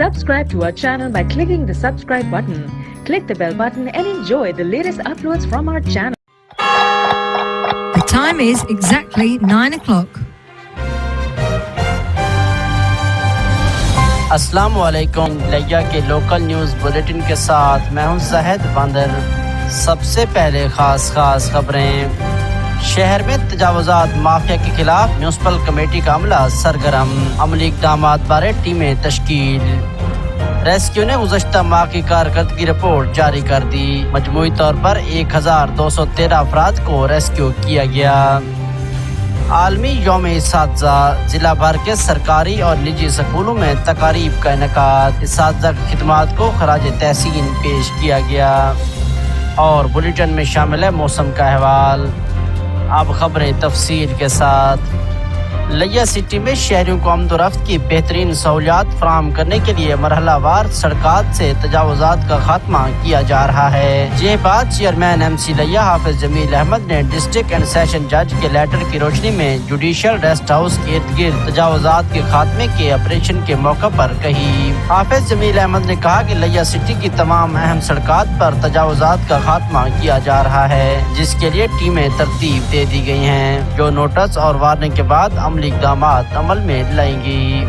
Subscribe to our channel by clicking the subscribe button. Click the bell button and enjoy the latest uploads from our channel. The time is exactly 9 o'clock. السلام علیکم. لیا کے local news bulletin کے ساتھ میں ہوں زاہد باندر. سب سے پہلے خاص خبریں. شہر میں تجاوزات مافیا کے خلاف میونسپل کمیٹی کا عملہ سرگرم. عملی اقدامات بارے ٹیمیں تشکیل. ریسکیو نے گزشتہ ماہ کی کارکردگی رپورٹ جاری کر دی. مجموعی طور پر 1213 افراد کو ریسکیو کیا گیا. عالمی یوم اساتذہ. ضلع بھر کے سرکاری اور نجی اسکولوں میں تقاریب کا انعقاد. اساتذہ کی خدمات کو خراج تحسین پیش کیا گیا. اور بلیٹن میں شامل ہے موسم کا احوال. اب خبریں تفصیل کے ساتھ. لیا سٹی میں شہریوں کو آمد و رفت کی بہترین سہولیات فراہم کرنے کے لیے مرحلہ وار سڑکات سے تجاوزات کا خاتمہ کیا جا رہا ہے. یہ بات چیئرمین ایم سی لیا حافظ جمیل احمد نے ڈسٹرکٹ اینڈ سیشن جج کے لیٹر کی روشنی میں جوڈیشل ریسٹ ہاؤس کے ارد گرد تجاوزات کے خاتمے کے آپریشن کے موقع پر کہی. حافظ جمیل احمد نے کہا کہ لیا سٹی کی تمام اہم سڑکات پر تجاوزات کا خاتمہ کیا جا رہا ہے، جس کے لیے ٹیمیں ترتیب دے دی گئی ہیں جو نوٹس اور وارننگ کے بعد عملی اقدامات عمل میں لائیں گی.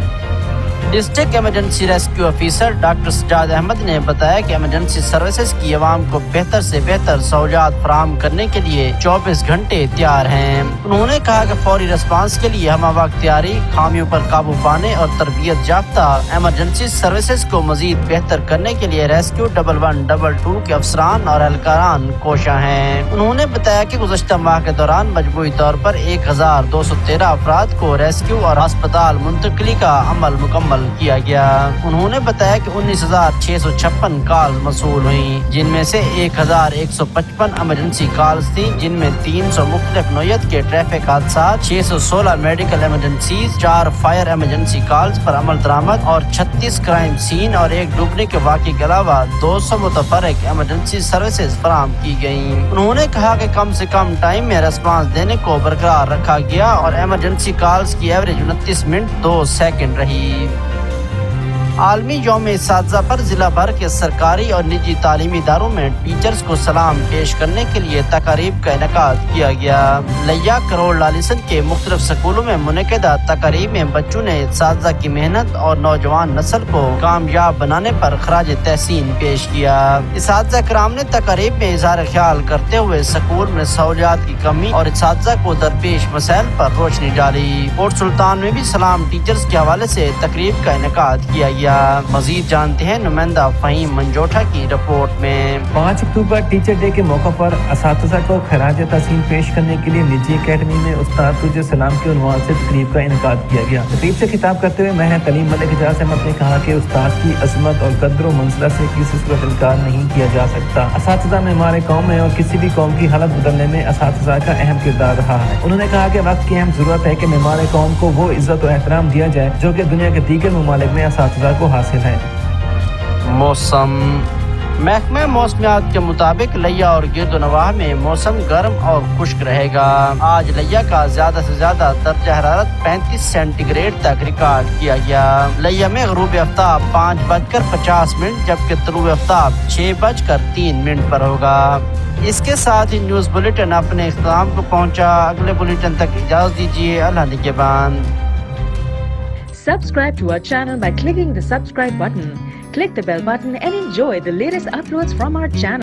District emergency rescue officer doctor Sajjad Ahmed نے بتایا کہ ایمرجنسی سروسز کی عوام کو بہتر سے بہتر سہولیات فراہم کرنے کے لیے 24 گھنٹے تیار ہیں. انہوں نے کہا کہ فوری ریسپانس کے لیے ہمہ وقت تیاری، خامیوں پر قابو پانے اور تربیت یافتہ ایمرجنسی سروسز کو مزید بہتر کرنے کے لیے ریسکیو 1122 کے افسران اور اہلکاران کوشاں ہیں. انہوں نے بتایا کہ گزشتہ ماہ کے دوران مجموعی طور پر 1213 افراد کو ریسکیو اور ہسپتال منتقلی کا عمل مکمل کیا گیا. انہوں نے بتایا کہ 19,656 کالز موصول ہوئیں، جن میں سے 1,155 ایمرجنسی کالز تھیں، جن میں 300 مختلف نوعیت کے ٹریفک حادثات، 616 medical emergencies, 4 fire emergency calls پر عمل درآمد اور 36 کرائم سین اور 1 ڈوبنے کے واقعے کے علاوہ 200 متفرق ایمرجنسی سروسز فراہم کی گئیں. انہوں نے کہا کہ کم سے کم ٹائم میں ریسپانس دینے کو برقرار رکھا گیا اور ایمرجنسی کالز کی ایوریج 29 منٹ 2 سیکنڈ رہی. عالمی یوم اساتذہ پر ضلع بھر کے سرکاری اور نجی تعلیمی اداروں میں ٹیچرز کو سلام پیش کرنے کے لیے تقاریب کا انعقاد کیا گیا. لیا کروڑ لالیسن کے مختلف سکولوں میں منعقدہ تقاریب میں بچوں نے اساتذہ کی محنت اور نوجوان نسل کو کامیاب بنانے پر خراج تحسین پیش کیا. اساتذہ کرام نے تقاریب میں اظہار خیال کرتے ہوئے سکول میں سہولیات کی کمی اور اساتذہ کو درپیش مسائل پر روشنی ڈالی. پورٹ سلطان میں بھی سلام ٹیچرز کے حوالے سے تقریب کا انعقاد کیا گیا. مزید جانتے ہیں نمائندہ فہیم منجوٹھا کی رپورٹ میں. 5 اکتوبر ٹیچر ڈے کے موقع پر اساتذہ کو خراج تحسین پیش کرنے کے لیے نجی اکیڈمی میں استاد تجھے سلام کے عنوان سے تقریب کا انعقاد کیا گیا. تقریب سے خطاب کرتے ہوئے ماہر تعلیم ملک اجاز احمد نے کہا کہ استاد کی عظمت اور قدر و منزلت سے کسی صورت انکار نہیں کیا جا سکتا. اساتذہ معمار قوم ہے اور کسی بھی قوم کی حالت بدلنے میں اساتذہ کا اہم کردار رہا ہے. انہوں نے کہا کہ وقت کی اہم ضرورت ہے کہ معمار قوم کو وہ عزت و احترام دیا جائے جو کہ دنیا کے دیگر ممالک میں اساتذہ کو حاصل ہے. موسم. محکمہ موسمیات کے مطابق لیا اور گرد و نواح میں موسم گرم اور خشک رہے گا. آج لیا کا زیادہ سے زیادہ درجہ حرارت 35 سینٹی گریڈ تک ریکارڈ کیا گیا. لیا میں غروب آفتاب 5:50 جبکہ طلوع آفتاب 6:03 پر ہوگا. اس کے ساتھ ہی نیوز بلیٹن اپنے اختتام کو پہنچا. اگلے بلیٹن تک اجازت دیجیے. اللہ نگہبان. Subscribe to our channel by clicking the subscribe button. Click the bell button and enjoy the latest uploads from our channel.